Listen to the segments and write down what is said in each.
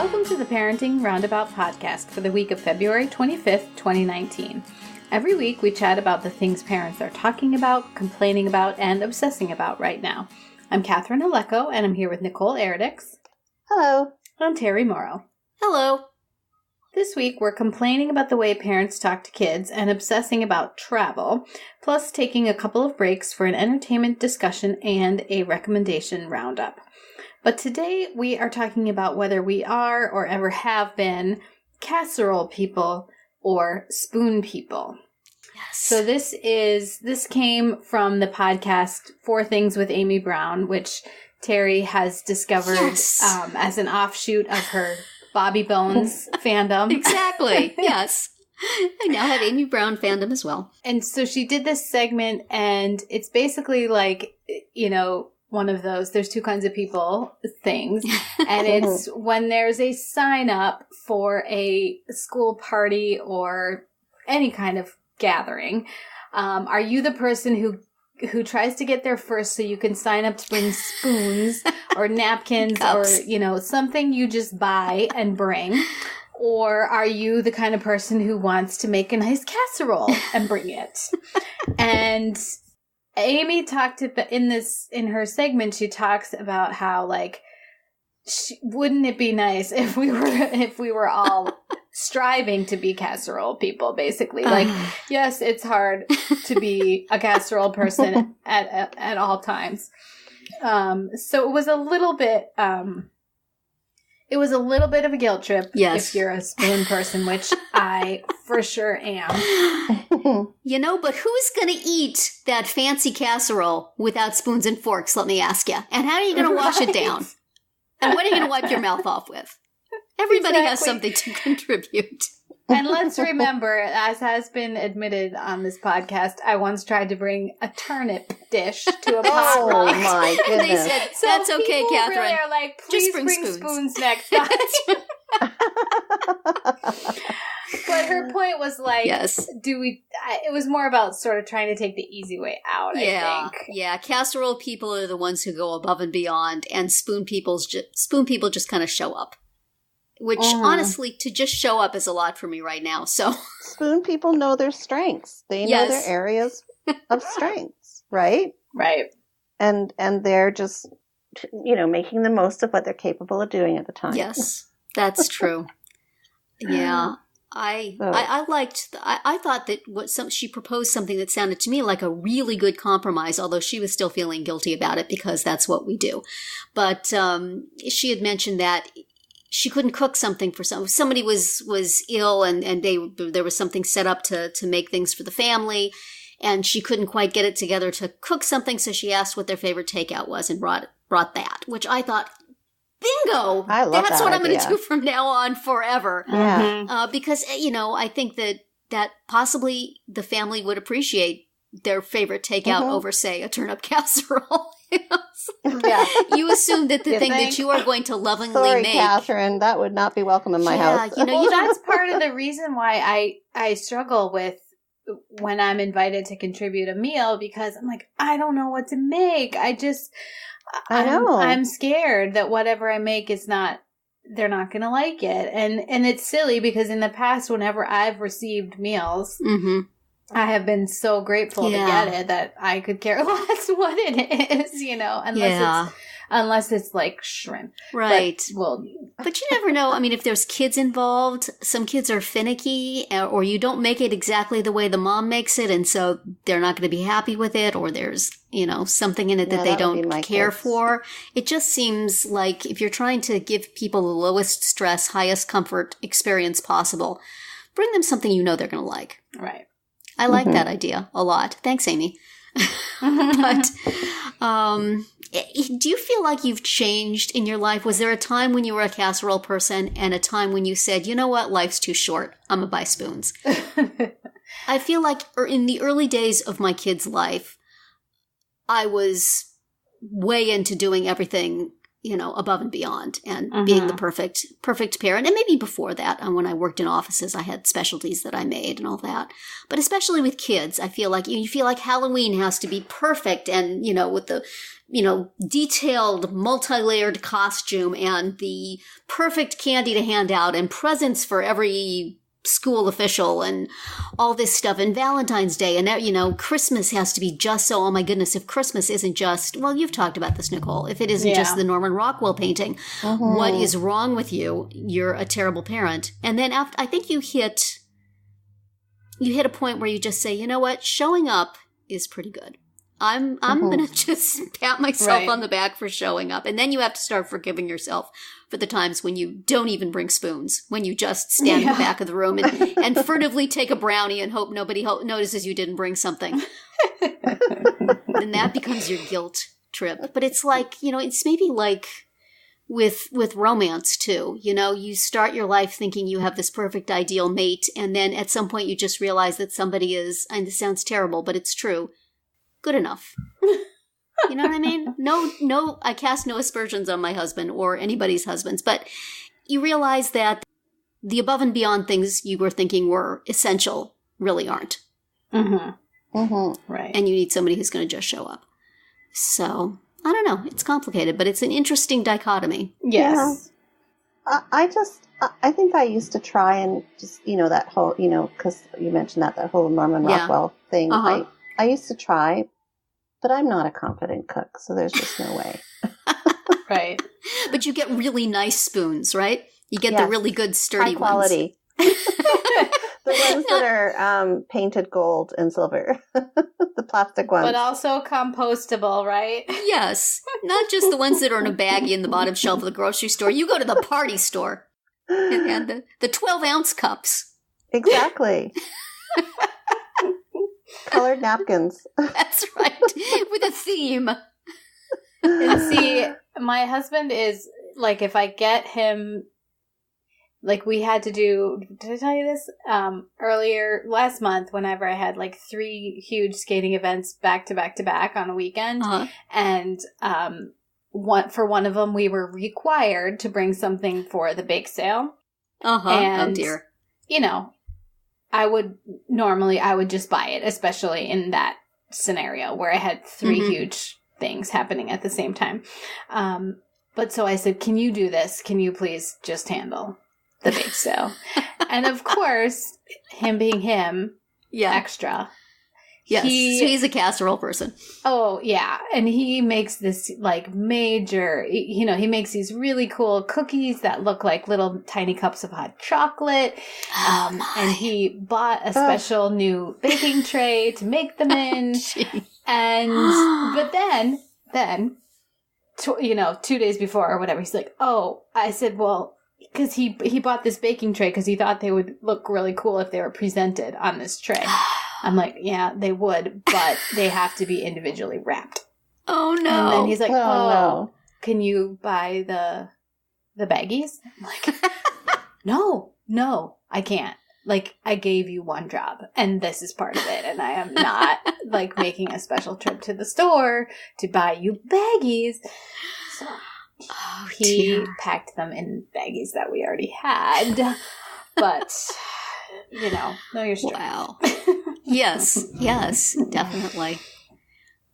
Welcome to the Parenting Roundabout podcast for the week of February 25th, 2019. Every week we chat about the things parents are talking about, complaining about, and obsessing about right now. I'm Catherine Aleko, and I'm here with Nicole Eridix. Hello. And Terry Morrow. Hello. This week we're complaining about the way parents talk to kids and obsessing about travel, plus taking a couple of breaks for an entertainment discussion and a recommendation roundup. But today we are talking about whether we are or ever have been casserole people or spoon people. Yes. So this came from the podcast 4 Things with Amy Brown, which Terry has discovered as an offshoot of her Bobby Bones fandom. Exactly. Yes. I now have Amy Brown fandom as well. And so she did this segment, and it's basically like, one of those, there's 2 kinds of people things. And it's when there's a sign up for a school party or any kind of gathering. Are you the person who tries to get there first so you can sign up to bring spoons or napkins or, something you just buy and bring? Or are you the kind of person who wants to make a nice casserole and bring it? And Amy talked in her segment, she talks about how, wouldn't it be nice if we were all striving to be casserole people, basically. Yes, it's hard to be a casserole person at all times. So it was a little bit of a guilt trip. Yes. If you're a spoon person, which I for sure am. But who's going to eat that fancy casserole without spoons and forks, let me ask you? And how are you going to wash it down? And what are you going to wipe your mouth off with? Everybody has something to contribute. And let's remember, as has been admitted on this podcast, I once tried to bring a turnip dish to a potluck. Oh my goodness. They said, that's okay, Catherine. Really are like, please bring spoons next time. But her point was yes. It was more about sort of trying to take the easy way out, I think. Yeah, casserole people are the ones who go above and beyond, and spoon people just kind of show up. Which, honestly, to just show up is a lot for me right now, so. Spoon people know their strengths. They know their areas of strengths, right? Right. And they're just, making the most of what they're capable of doing at the time. Yes, that's true. Yeah. I thought that she proposed something that sounded to me like a really good compromise, although she was still feeling guilty about it because that's what we do. But she had mentioned that she couldn't cook something for somebody was ill and there was something set up to make things for the family, and she couldn't quite get it together to cook something, so she asked what their favorite takeout was and brought that, which I thought, bingo! I love that's that what I'm idea. going to do from now on forever. Yeah. Because I think that possibly the family would appreciate their favorite takeout over, say, a turnip casserole. Yeah. You assume that the thing that you are going to lovingly make. Catherine, that would not be welcome in my house. That's part of the reason why I struggle with when I'm invited to contribute a meal, because I'm like, I don't know what to make. I know. I'm scared that whatever I make they're not going to like it. And it's silly because in the past, whenever I've received meals, I have been so grateful to get it that I could care less what it is, unless it's like shrimp. Right. But you never know. I mean, if there's kids involved, some kids are finicky, or you don't make it exactly the way the mom makes it, and so they're not going to be happy with it, or there's, something in it that they don't care for. It just seems like if you're trying to give people the lowest stress, highest comfort experience possible, bring them something they're going to like. Right. I like that idea a lot. Thanks, Amy. But do you feel like you've changed in your life? Was there a time when you were a casserole person and a time when you said, you know what, life's too short, I'm going to buy spoons? I feel like in the early days of my kid's life, I was way into doing everything above and beyond and being the perfect parent. And maybe before that, when I worked in offices, I had specialties that I made and all that. But especially with kids, I feel like you feel like Halloween has to be perfect and, with the detailed, multi-layered costume and the perfect candy to hand out and presents for every school official and all this stuff, and Valentine's Day, and Christmas has to be just so, oh my goodness, if Christmas isn't just, well, you've talked about this, Nicole, if it isn't just the Norman Rockwell painting, what is wrong with you? You're a terrible parent. And then after, I think you hit a point where you just say, you know what, showing up is pretty good. I'm going to just pat myself on the back for showing up. And then you have to start forgiving yourself for the times when you don't even bring spoons, when you just stand in the back of the room and furtively take a brownie and hope nobody notices you didn't bring something. And that becomes your guilt trip. But it's like, it's maybe like with romance too. You start your life thinking you have this perfect ideal mate. And then at some point you just realize that somebody is, and this sounds terrible, but it's true, good enough. You know what I mean? No, I cast no aspersions on my husband or anybody's husbands, but you realize that the above and beyond things you were thinking were essential really aren't. Right. And you need somebody who's going to just show up. So, I don't know. It's complicated, but it's an interesting dichotomy. Yes. Yeah. I think I used to try and just, that whole, because you mentioned that whole Norman Rockwell thing. I used to try, but I'm not a confident cook, so there's just no way. Right. But you get really nice spoons, right? You get the really good sturdy high quality. ones. The ones that are painted gold and silver. The plastic ones. But also compostable, right? Yes. Not just the ones that are in a baggie in the bottom shelf of the grocery store. You go to the party store and the 12-ounce cups. Exactly. Colored napkins. That's right. With a theme. And see, my husband is, like, if I get him, like, we had to do, did I tell you this? Earlier, last month, whenever I had, like, 3 huge skating events back to back to back on a weekend. And for one of them, we were required to bring something for the bake sale. And, oh, dear. I would just buy it, especially in that scenario where I had 3 huge things happening at the same time. But so I said, can you do this? Can you please just handle the bake sale? And of course, him being him, extra. Yes, so he's a casserole person. Oh, yeah. And he makes this, like, major, he makes these really cool cookies that look like little tiny cups of hot chocolate. And he bought a special new baking tray to make them in. But then, 2 days before or whatever, he's like, oh, I said, well, because he bought this baking tray because he thought they would look really cool if they were presented on this tray. I'm like, yeah, they would, but they have to be individually wrapped. Oh, no. And then he's like, no. Can you buy the baggies? I'm like, no, I can't. Like, I gave you one job, and this is part of it, and I am not, like, making a special trip to the store to buy you baggies. So he packed them in baggies that we already had, but... know your strength. Wow. Yes, definitely.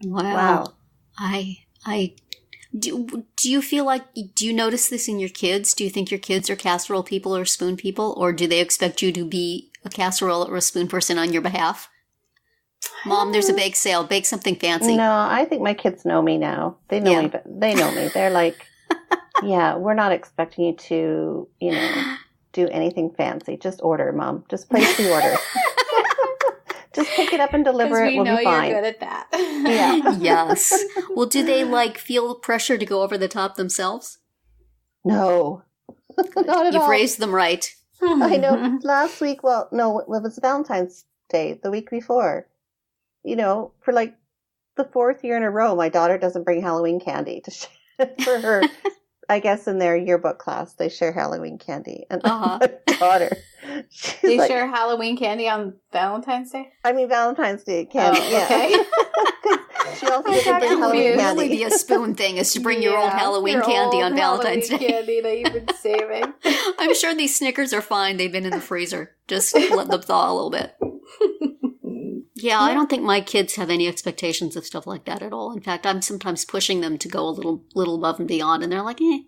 Wow. I do you feel like, do you notice this in your kids? Do you think your kids are casserole people or spoon people, or do they expect you to be a casserole or a spoon person on your behalf? Mom, there's a bake sale. Bake something fancy. No, I think my kids know me now. They know me, but they know me. They're like, we're not expecting you to, do anything fancy. Just order, Mom. Just place the order. Just pick it up and deliver it. We'll be fine. We know you're good at that. Yeah. Yes. Well, do they feel pressure to go over the top themselves? No. Not at all. You've raised them right. I know. Last week, it was Valentine's Day, the week before. For like the 4th year in a row, my daughter doesn't bring Halloween candy for her. I guess in their yearbook class, they share Halloween candy. And my daughter, they share Halloween candy on Valentine's Day? I mean, Valentine's Day candy, okay. She also doesn't bring Halloween candy. Really be a spoon thing is to bring your old Halloween candy on Valentine's Day. Candy that you've been saving. I'm sure these Snickers are fine. They've been in the freezer. Just let them thaw a little bit. Yeah, I don't think my kids have any expectations of stuff like that at all. In fact, I'm sometimes pushing them to go a little above and beyond, and they're like, eh.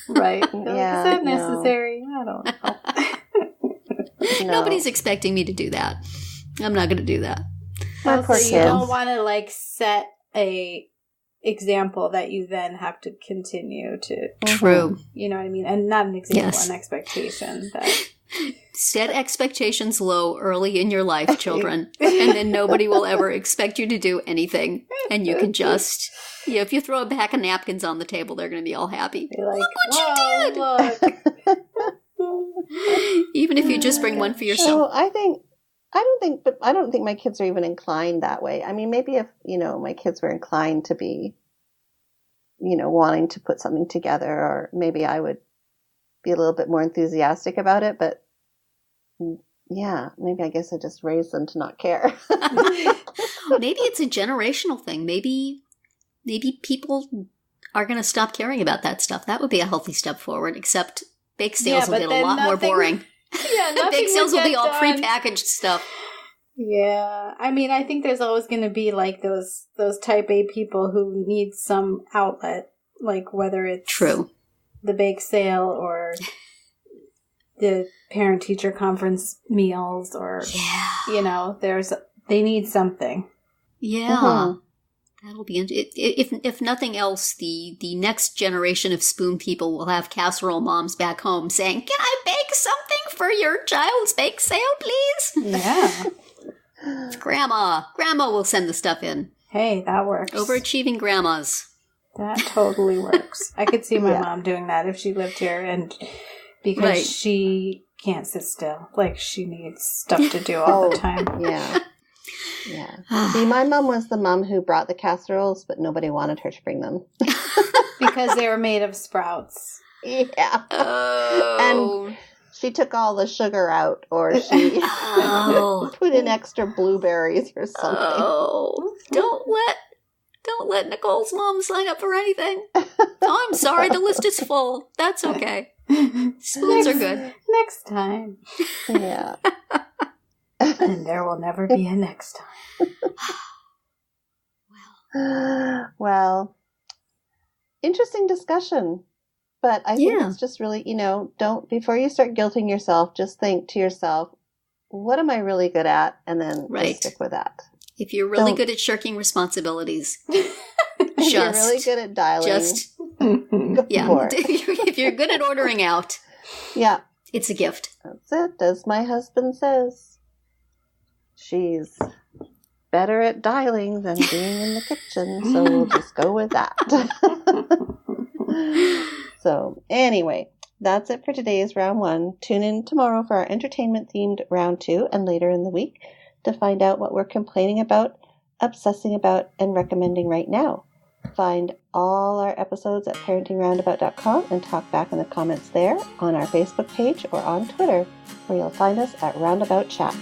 Right. Yeah, Is that necessary? I don't know. No. Nobody's expecting me to do that. I'm not going to do that. My poor Also, you kids. don't want to like set a example that you then have to continue to. True. You know what I mean? And not an example, Yes. an expectation. That Set expectations low early in your life, children, and then nobody will ever expect you to do anything. And you can just, if you throw a pack of napkins on the table, they're going to be all happy. you're like, Look what you did! Look. Even if you just bring one for yourself. So I don't think my kids are even inclined that way. I mean, maybe if, my kids were inclined to be, wanting to put something together, or maybe I would be a little bit more enthusiastic about it, but yeah, maybe I guess I just raised them to not care. Maybe it's a generational thing. Maybe people are going to stop caring about that stuff. That would be a healthy step forward, except bake sales will get a lot more boring. Yeah, Bake sales will be all done. prepackaged stuff. Yeah, I mean, I think there's always going to be like those type A people who need some outlet, like whether it's True. the bake sale or the parent-teacher conference meals, or they need something. Yeah. Mhm. That'll be if nothing else, the next generation of spoon people will have casserole moms back home saying, "Can I bake something for your child's bake sale, please?" Yeah. It's Grandma will send the stuff in. Hey, that works. Overachieving grandmas. That totally works. I could see my Yeah. mom doing that if she lived here, and because Right. she can't sit still. Like, she needs stuff to do all the time. Yeah. Yeah. See, my mom was the mom who brought the casseroles, but nobody wanted her to bring them. Because they were made of sprouts. Yeah. Oh. She took all the sugar out, or she Oh. put in extra blueberries or something. Oh. Don't let Nicole's mom sign up for anything. Oh, I'm sorry, the list is full. That's okay. Spoons are good. Next time. Yeah. And there will never be a next time. Well, interesting discussion. But I think Yeah. it's just really, don't, before you start guilting yourself, just think to yourself, what am I really good at? And then Right. just stick with that. If you're really Don't- good at shirking responsibilities, If you're really good at dialing, just go yeah. for it. If you're good at ordering out, Yeah, it's a gift. that's it. As my husband says, she's better at dialing than being in the kitchen, so we'll just go with that. So anyway, that's it for today's round 1. Tune in tomorrow for our entertainment-themed round 2, and later in the week to find out what we're complaining about, obsessing about, and recommending right now. Find all our episodes at parentingroundabout.com and talk back in the comments there, on our Facebook page, or on Twitter, where you'll find us at Roundabout Chat.